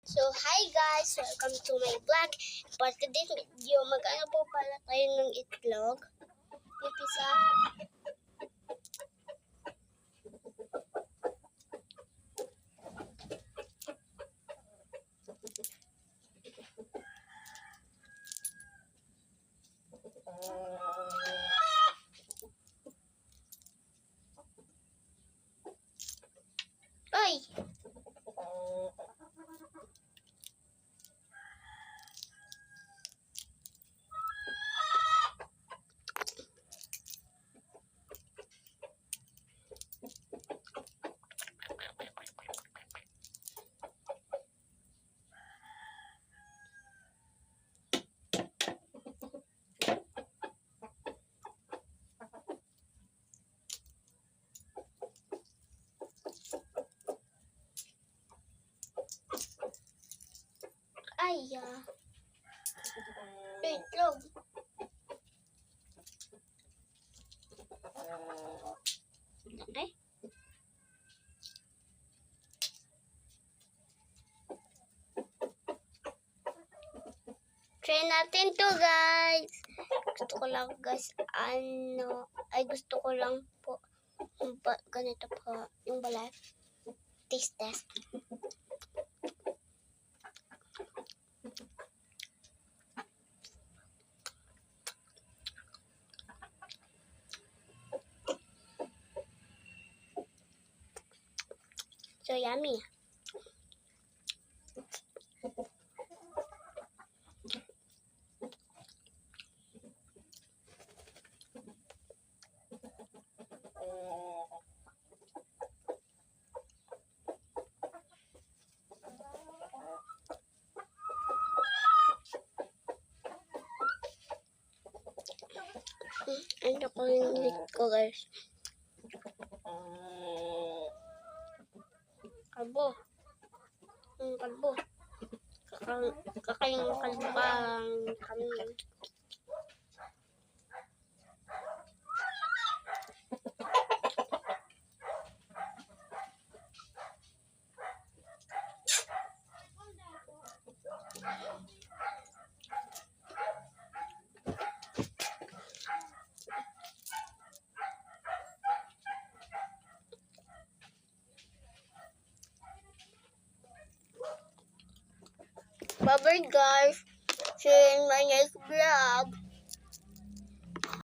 So, hi guys! Welcome to my vlog. For today's video, mag-ano po pala tayo ng itlog. Pipisa. Ay! Ay! Itlog. Okay? Try natin to guys. Gusto ko lang guys, gusto ko lang po ganito po yung balay. Taste test. So yummy. Ito ko yung lit ko guys. Kalbo. Kalbo. Kakayang kalbang kami. Bye-bye guys. See you in my next vlog.